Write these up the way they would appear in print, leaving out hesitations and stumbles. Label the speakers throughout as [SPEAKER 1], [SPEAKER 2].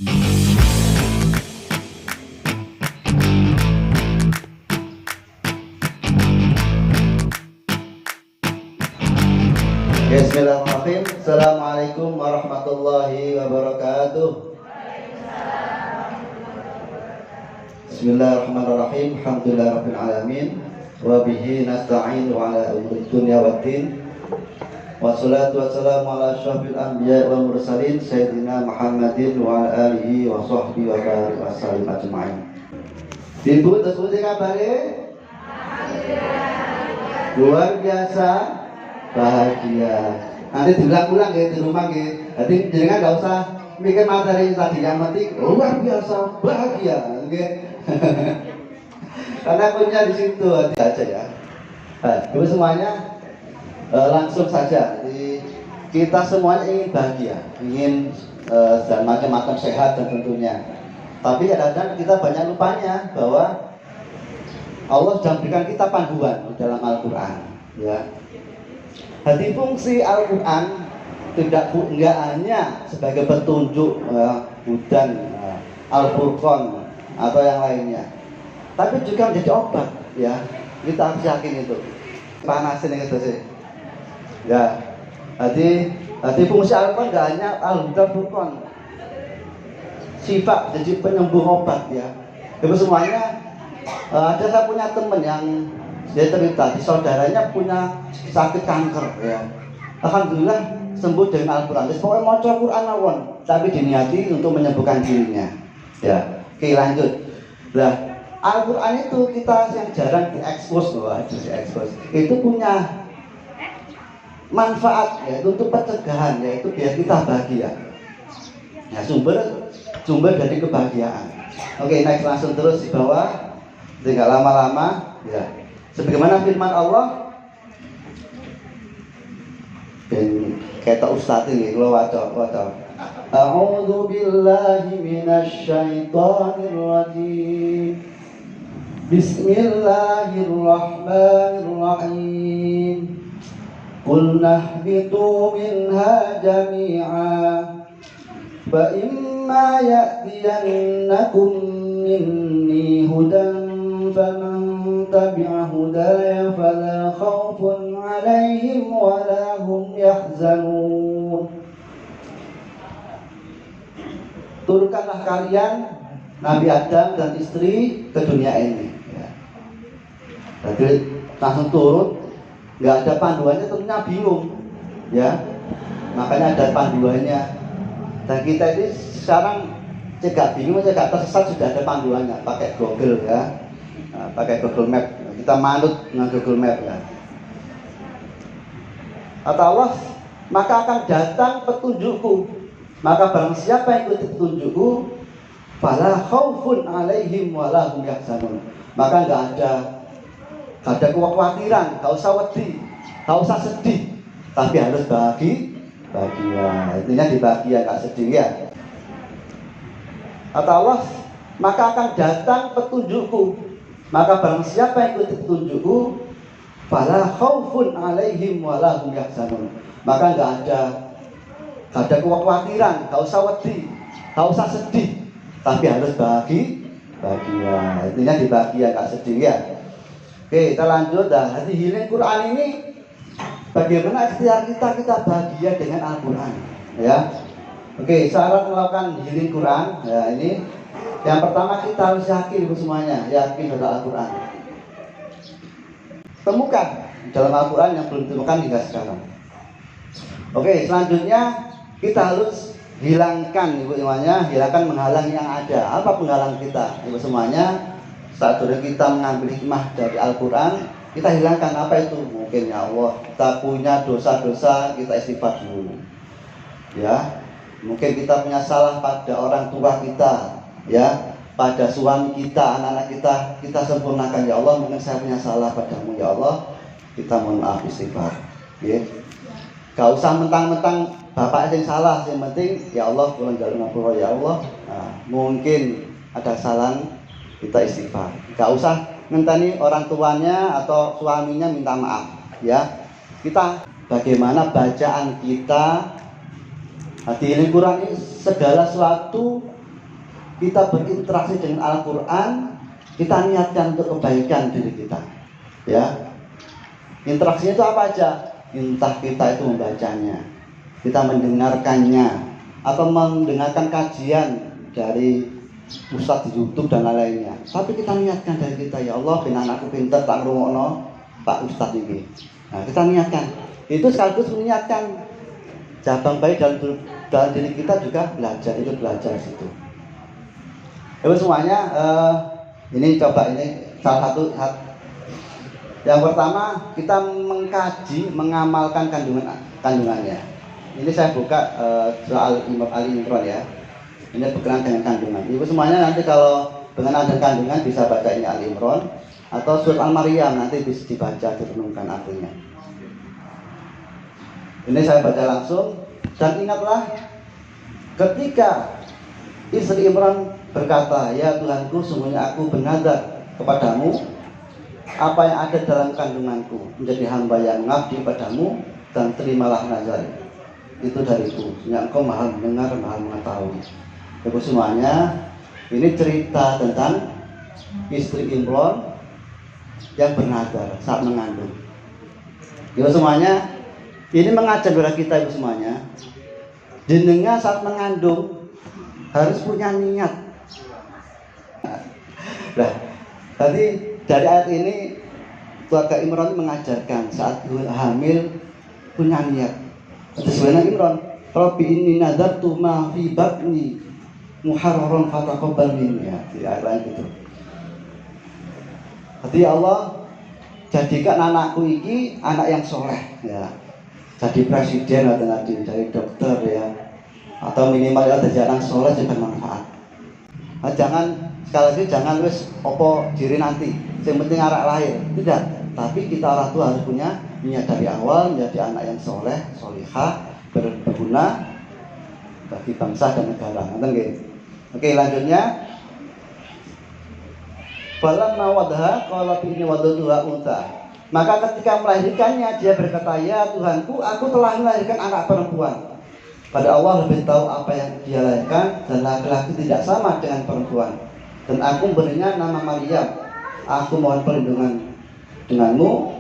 [SPEAKER 1] Bismillahirrahmanirrahim. Assalamualaikum warahmatullahi wabarakatuh. Bismillahirrahmanirrahim. Alhamdulillahirabbil alamin. Wa bihi nasta'in ala umuri dunya waddin. Wassalatu wassalamu ala asyrafil anbiya'i wal mursalin sayyidina Muhammadin wa ala alihi wa sahbihi wa barik wasallim ajma'in. Ibu tersebut kabare? Luar biasa. Bahagia. Nanti diulang-ulang ya di rumah ya. Jadi jangan nggak usah mikir materi tadi, yang penting luar biasa bahagia. Karena punya di situ aja ya. Ibu semuanya langsung saja. Jadi kita semuanya ingin bahagia, ingin dan macam-macam sehat dan tentunya. Tapi kadang-kadang kita banyak lupanya bahwa Allah sudah memberikan kita panduan dalam Al-Quran. Ya. Jadi fungsi Al-Quran tidak hanya sebagai petunjuk hudan, Al-Furqan atau yang lainnya, tapi juga menjadi obat ya. Kita harus yakin itu. Panasin itu sih. Ya. Jadi fungsi Al-Quran tidak hanya Al-Furqan, sifat jadi penyembuh obat ya. Itu semuanya. Ada saya punya teman yang dia cerita di saudaranya punya sakit kanker ya. Alhamdulillah sembuh dengan Al-Quran. Jadi pokoknya mau coba Quran awon, tapi diniati untuk menyembuhkan dirinya. Ya, oke lanjut. Nah, Al-Quran itu kita yang jarang diekspos itu punya manfaat ya, untuk pencegahan yaitu biar kita bahagia. Ya, sumber dari kebahagiaan. Oke, next langsung terus di bawah. Tidak lama-lama ya. Sebagaimana firman Allah, dan kata Ustaz ini lo waca. A'udzu billahi minasy syaithanir rajim. Bismillahirrahmanirrahim. Qul nahbitu minha jami'a. Fa imma ya'tiyannakum minni hudan faman tabi'a hudaya fala khaufun 'alaihim wala hum yahzanun. Turunkanlah kalian Nabi Adam dan istri ke dunia ini ya. Jadi langsung turun, nggak ada panduannya tentunya bingung ya. Makanya ada panduannya. Dan kita ini sekarang cegah bingung, cegah tersesat sudah ada panduannya, pakai Google ya. Pakai Google Map, kita manut dengan Google Map ya. Kata Allah, maka akan datang petunjukku, maka barang siapa yang ikuti petunjukku, fala khaufun 'alaihim wala hum yahzanun. Maka nggak ada kekhawatiran, nggak usah wedi, nggak usah sedih, tapi harus bahagia. Intinya dibahagia, nggak sedih ya. Kata Allah, maka akan datang petunjukku, maka barang siapa yang ikuti petunjukku, fala khaufun 'alaihim wala hum yahzanun. Maka nggak ada kekhawatiran, nggak usah wedi, nggak usah sedih, tapi harus bahagia. Intinya dibahagia, nggak sedih ya. Oke, kita lanjut dah. Jadi healing Quran ini bagaimana ikhtiar kita bahagia dengan Al-Quran ya. Oke, syarat melakukan healing Quran ya ini. Yang pertama kita harus yakin semuanya, yakin pada Al-Quran. Temukan dalam Al-Quran yang belum ditemukan hingga sekarang. Oke, selanjutnya kita harus hilangkan hilangkan menghalangi yang ada. Apa penghalang kita? Ibu semuanya, saat kita mengambil hikmah dari Al-Quran, kita hilangkan apa itu? Mungkin ya Allah, kita punya dosa-dosa, kita istighfar dulu. Ya, mungkin kita punya salah pada orang tua kita. Ya, pada suami kita, anak-anak kita sempurnakan ya Allah. Mungkin saya punya salah padamu ya Allah, kita mohon maaf, istighfar ya. Gak usah mentang-mentang bapak yang salah, yang penting ya Allah pulang jalur ngapura ya Allah. Nah, mungkin ada kesalahan, kita istighfar. Gak usah ngenteni orang tuanya atau suaminya minta maaf ya. Kita bagaimana bacaan kita di Al-Quran ini segala sesuatu kita berinteraksi dengan Al-Quran, kita niatkan untuk kebaikan diri kita. Ya, interaksinya itu apa aja? Entah kita itu membacanya, kita mendengarkannya, atau mendengarkan kajian dari ustadz di YouTube dan lain-lainnya. Tapi kita niatkan dari kita, ya Allah, ben anakku pinter tak ngrungokno Pak Ustadz ini. Nah, kita niatkan. Itu sekaligus menyiapkan cabang baik dalam diri kita juga belajar, itu belajar situ. Itu semuanya ini coba ini salah satu yang pertama kita mengkaji, mengamalkan kandungannya. Ini saya buka soal Ali Imran ya. Ini berkenaan dengan kandungan. Ibu semuanya nanti kalau berkenaan dengan kandungan bisa baca ini Ali Imran atau surat Al-Maryam, nanti bisa dibaca, direnungkan artinya. Ini saya baca langsung. Dan ingatlah ketika istri Imran berkata, ya Tuhanku, sungguhnya aku bernazar kepadamu apa yang ada dalam kandunganku, menjadi hamba yang mengabdi padamu, dan terimalah nazar itu dariku, yang engkau maha mendengar, maha mengetahui. Ibu semuanya, ini cerita tentang istri Imran yang bernazar saat mengandung. Ibu semuanya, ini mengajar kepada kita ibu semuanya, jenengan saat mengandung harus punya niat. Nah, tadi dari ayat ini keluarga Imran mengajarkan saat hamil punya niat. Sebenarnya Imran, Rabbi inni nadartu ma fi batni muharraran fataqabbal minni, ya, di ayat lain itu. Jadi Allah jadikan anakku ini anak yang soleh, ya. Jadi presiden atau nanti jadi dokter ya, atau minimal ya jadi anak soleh juga bermanfaat. Nah, jangan sekali lagi jangan wis opo diri nanti, yang penting anak lahir, tidak. Tapi kita orang tua harus punya niat dari awal menjadi anak yang soleh, solihah, berguna bagi bangsa dan negara. Oke, lanjutnya. Falamma wadha qala inni wadatuha unta. Maka ketika melahirkannya dia berkata, ya Tuhanku, aku telah melahirkan anak perempuan. Pada Allah lebih tahu apa yang dia lahirkan, dan laki-laki tidak sama dengan perempuan. Dan aku memberinya nama Maryam. Aku mohon perlindungan denganmu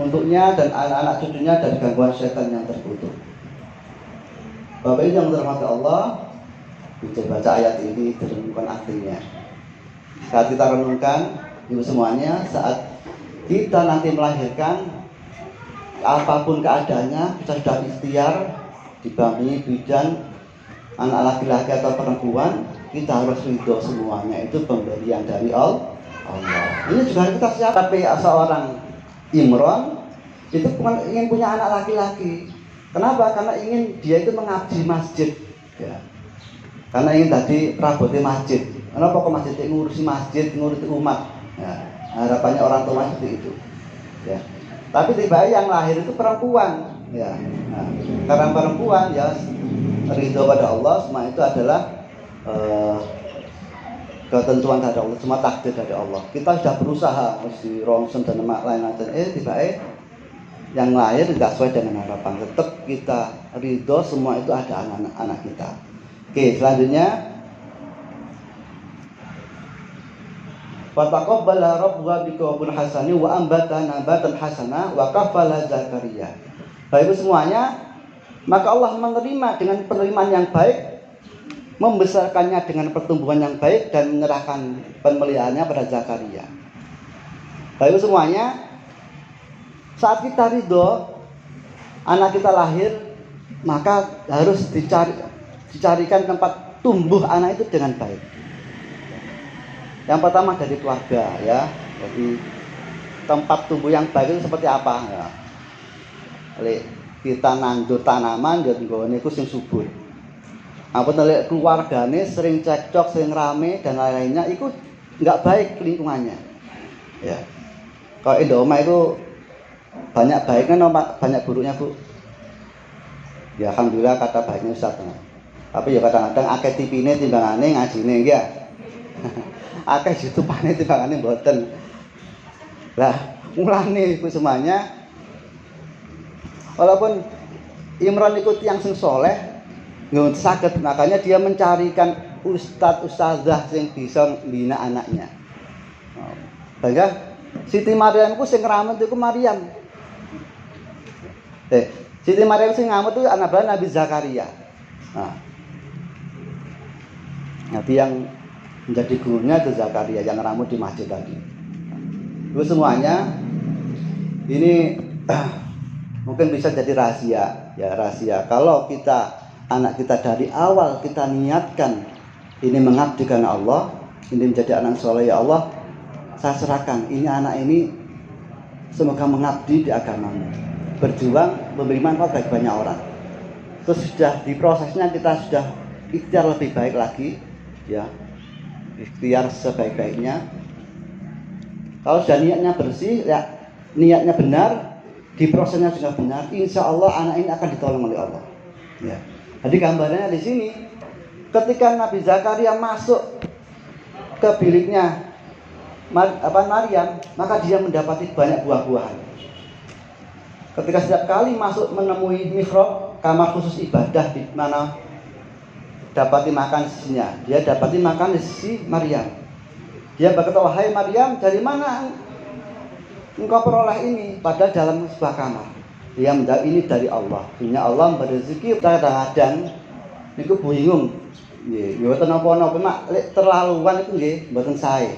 [SPEAKER 1] untuknya dan anak-anak cucunya dari gangguan setan yang terkutuk. Bapak Ibu yang dirahmati Allah, bisa baca ayat ini, direnungkan artinya. Saat kita renungkan, ibu semuanya, saat kita nanti melahirkan, apapun keadaannya, kita sudah ikhtiar didampingi bidan anak laki-laki atau perempuan, kita harus ridho semuanya. Itu pemberian dari Allah. Ini juga kita siap. Tapi seorang Imran itu bukan ingin punya anak laki-laki. Kenapa? Karena ingin dia itu mengabdi masjid, ya. Karena ingin tadi perabote masjid. Karena pokok masjid ngurusi masjid, ngurusi umat. Ya. Harapannya orang tua seperti itu. Ya. Tapi tiba yang lahir itu perempuan. Ya. Nah, karena perempuan ya ridho pada Allah, semua itu adalah ketentuan dari Allah, semua takdir dari Allah. Kita sudah berusaha mesti rongsen dan lain-lain. Tiba yang lahir tidak sesuai dengan harapan. Tetap kita ridho, semua itu ada anak-anak kita. Oke, selanjutnya. Fataqabbala rabbuha biqabulin hasani wa ambata nabatan hasana wa kafala Zakaria. Baik semuanya, maka Allah menerima dengan penerimaan yang baik, membesarkannya dengan pertumbuhan yang baik, dan menyerahkan pemeliharaannya pada Zakaria. Baik semuanya, saat kita ridho anak kita lahir, maka harus dicarikan tempat tumbuh anak itu dengan baik. Yang pertama dari keluarga, ya. Jadi tempat tumbuh yang baik itu seperti apa? Ya. Kita nandur tanaman, jadi nggone iku sing subur. Apa nek keluargane sering cekcok, sering rame dan lain-lainnya, itu nggak baik lingkungannya. Ya. Kalau Indoma itu banyak baiknya, banyak buruknya, Bu. Ya alhamdulillah kata baiknya Ustaz. Tapi ya kadang-kadang akeh tipine timbangane ngajine nggih. Akeh jutupane timbangane mboten. Lah, mulane iku semuanya walaupun Imran ikut yang sing soleh, nggak sakit, makanya dia mencarikan ustazah sing bisa mbina anaknya. Bahkan Siti Maryam ku sing ngramut iku Maryam. Siti Maryam sing ngamut itu anak Nabi Zakaria. Nabi yang menjadi gurunya itu Zakaria yang ngramut di masjid tadi. Itu semuanya ini mungkin bisa jadi rahasia. Kalau anak kita dari awal kita niatkan ini mengabdi karena Allah, ini menjadi anak soleh, ya Allah, saya serahkan ini anak ini semoga mengabdi di agamamu, berjuang memberi manfaat bagi banyak orang. Terus sudah di prosesnya kita sudah ikhtiar lebih baik lagi, ya, ikhtiar sebaik-baiknya. Kalau sudah niatnya bersih, ya, niatnya benar, di prosesnya juga benar, insya Allah anak ini akan ditolong oleh Allah. Ya. Jadi gambarannya di sini, ketika Nabi Zakaria masuk ke biliknya Maryam, maka dia mendapati banyak buah-buahan. Ketika setiap kali masuk menemui mihrab, kamar khusus ibadah di mana dapati makan sisinya, dia dapati makan di sisi Maryam. Dia berkata, wahai Maryam, dari mana engkau peroleh ini? Padahal dalam sebuah kamar. Dia menjawab, ini dari Allah. Punya Allah memberi rezeki. Kadang-kadang itu bingung. Nggih, mboten napa-napa, mak terlaluan itu nggih, mboten sae.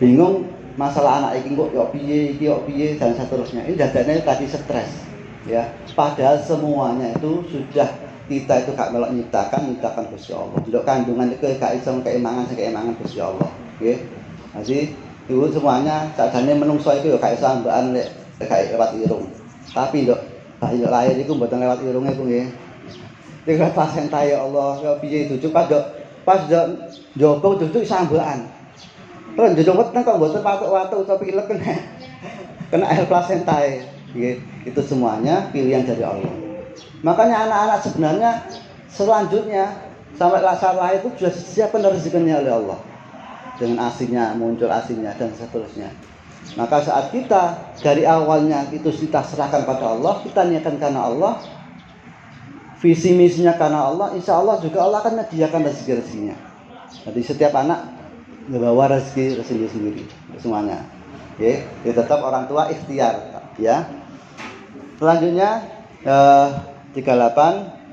[SPEAKER 1] Bingung masalah anak iki kok piye dan seterusnya. Ini dadane tadi stres, ya. Padahal semuanya itu sudah kita itu gak melok nyiptakan Gusti Allah. Nduk kandungan itu gak iso keimangan Gusti Allah, nggih. Jadi itu semuanya sadane menungso itu ya gak iso ambekan lek gak lewat irung. Tapi nduk bayi lahir iku mboten lewat irunge ku nggih. Tinggal placenta ya Allah, ya piye dudu pas njobong dudu iso ambekan. Terus njobong weteng kok mboten patuk-patuk utawa pilek kena air placentae. Nggih, itu semuanya pilihan dari Allah. Makanya anak-anak sebenarnya selanjutnya sampai saat lahir itu sudah disiapkan rezekinya oleh Allah. Dengan asinya, muncul asinya dan seterusnya. Maka saat kita dari awalnya itu kita serahkan pada Allah, kita niatkan karena Allah, visi misinya karena Allah, insya Allah juga Allah akan menyediakan rezeki-rezekinya. Jadi setiap anak membawa rezeki sendiri semuanya. Ya, tetap orang tua ikhtiar, ya. Selanjutnya 38.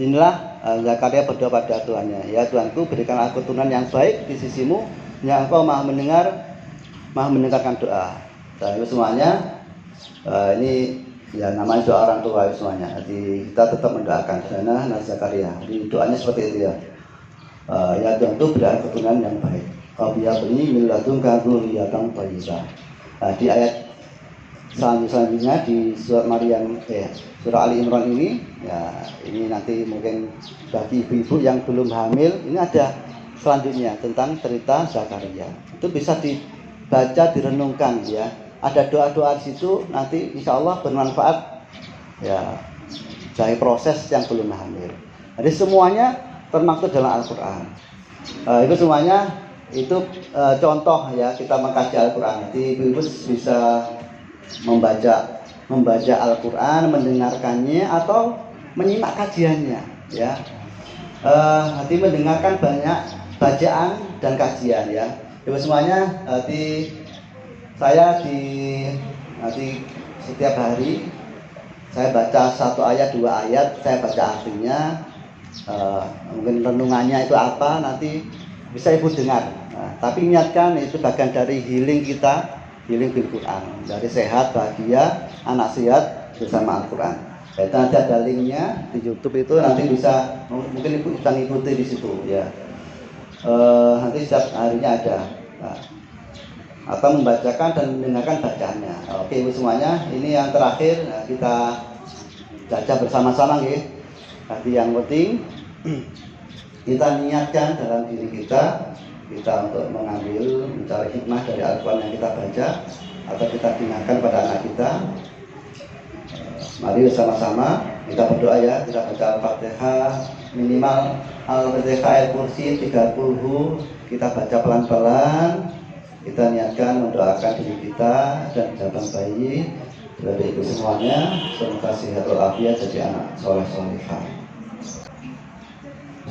[SPEAKER 1] Inilah Zakaria berdoa pada Tuhannya, ya Tuhanku, berikanlah aku keturunan yang baik di sisimu, yang Engkau maha mendengarkan doa. Nah, itu semuanya ini ya namanya doa orang tua itu semuanya. Jadi kita tetap mendoakan karena Nabi Zakaria. Jadi doanya seperti itu ya. Ya Tuhanku, berikan keturunan yang baik. Qabiyah bani min ladunka dzurriyyatan thayyibah. Di ayat selanjutnya di surat Maryam, surah Ali Imran ini, ya ini nanti mungkin bagi ibu-ibu yang belum hamil, ini ada selanjutnya tentang cerita Zakaria. Itu bisa dibaca, direnungkan, ya. Ada doa-doa di situ, nanti insya Allah bermanfaat, ya, dari proses yang belum hamil. Jadi semuanya termaktub dalam Al-Quran. Itu semuanya itu contoh, ya, kita mengkaji Al-Quran. Jadi ibu-ibu bisa membaca Al-Quran, mendengarkannya atau menyimak kajiannya, ya. Nanti mendengarkan banyak bacaan dan kajian, ya. Itu semuanya nanti setiap hari saya baca satu ayat, dua ayat, saya baca artinya, mungkin renungannya itu apa, nanti bisa ibu dengar. Tapi ingatkan itu bagian dari healing kita, healing bil Quran, dari sehat, bahagia, anak sehat bersama Al-Quran. Itu nanti ada linknya di YouTube, itu nanti bisa, mungkin ibu bisa ngikuti di situ, ya. Nanti setiap harinya ada, atau membacakan dan mendengarkan bacaannya. Oke ibu semuanya, ini yang terakhir, kita baca bersama-sama, ya. Jadi yang penting kita niatkan dalam diri kita untuk mencari hikmah dari Al-Quran yang kita baca atau kita dengarkan pada anak kita. Mari bersama-sama kita berdoa, ya. Kita baca Al-Fatihah, minimal Al-Fatihah ayat kursi 30, kita baca pelan-pelan. Kita niatkan mendoakan diri kita dan jawaban bayi dari ibu semuanya, semoga sehat walafiat jadi anak soleh solehah.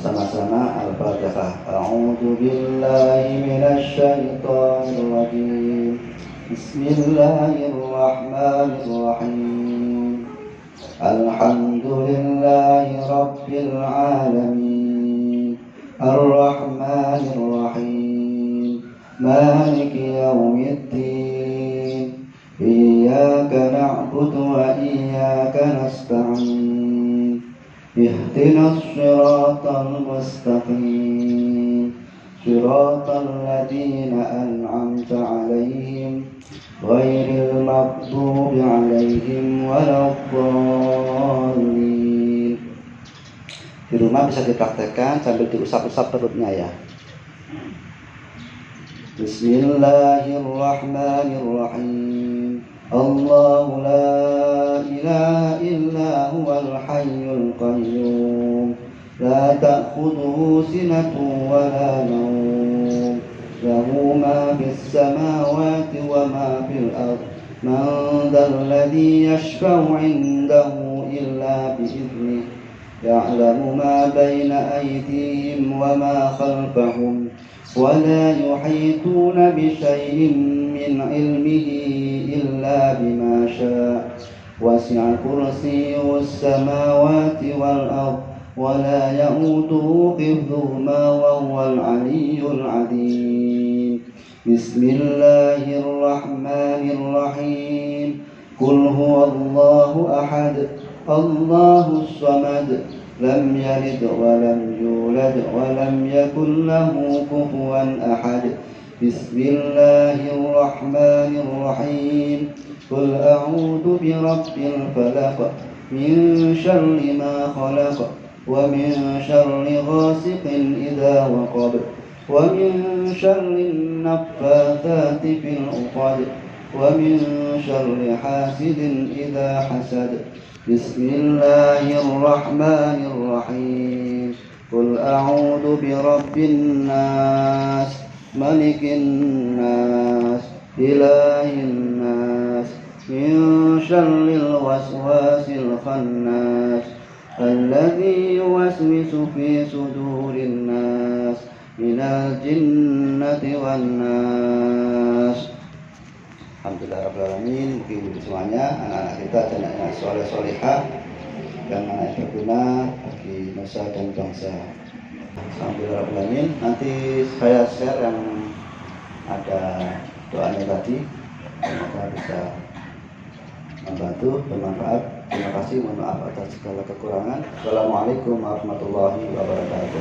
[SPEAKER 1] Sama-sama Al-Fatihah. A'udzu billahi minasy syaithanir rajim. Bismillahirrahmanirrahim. Alhamdulillahi rabbil alamin. Ar-Rahmanir Rahim. Maliki yaumiddin. Iyyaka na'budu wa iyyaka nasta'in. Ihdinas siratal mustaqim. Siratal ladzina an'amta 'alaihim ghairil maghdubi 'alaihim waladdallin. Di rumah bisa dipraktekkan sambil diusap-usap perutnya ya. Bismillahirrahmanirrahim. Allahu la ilaha illa huwal hayyul qayyum. La ta'khudhuhu sinatun wa la nawm. Lahu ma fis samawati wa ma fil ardh. Man dhal ladzi yashfa'u 'indahu illa bi'idhnihi. Ya'lamu ma bayna aydihim wa ma khalfahum. ولا يحيطون بشيء من علمه إلا بما شاء وسع كرسيه السماوات والأرض ولا يئوده حفظهما وهو العلي العظيم. بسم الله الرحمن الرحيم. قل هو الله أحد الله الصمد لم يلد ولم يولد ولم يكن له كفوا أحد. بسم الله الرحمن الرحيم. قل أعوذ برب الفلق من شر ما خلق ومن شر غاسق إذا وقب ومن شر النفاثات في العقد ومن شر حاسد إذا حسد. بسم الله الرحمن الرحيم. قل أعوذ برب الناس ملك الناس إله الناس من شر الوسواس الخناس الذي يوسوس في صدور الناس من الجنة والناس. Alhamdulillahirrahmanirrahim. Mungkin semuanya anak-anak kita dan anak soleh-solehah yang anak berguna bagi nusa dan bangsa. Alhamdulillahirrahmanirrahim. Nanti saya share yang ada doanya tadi, semoga bisa membantu, bermanfaat. Terima kasih, mohon maaf atas segala kekurangan. Assalamualaikum warahmatullahi wabarakatuh.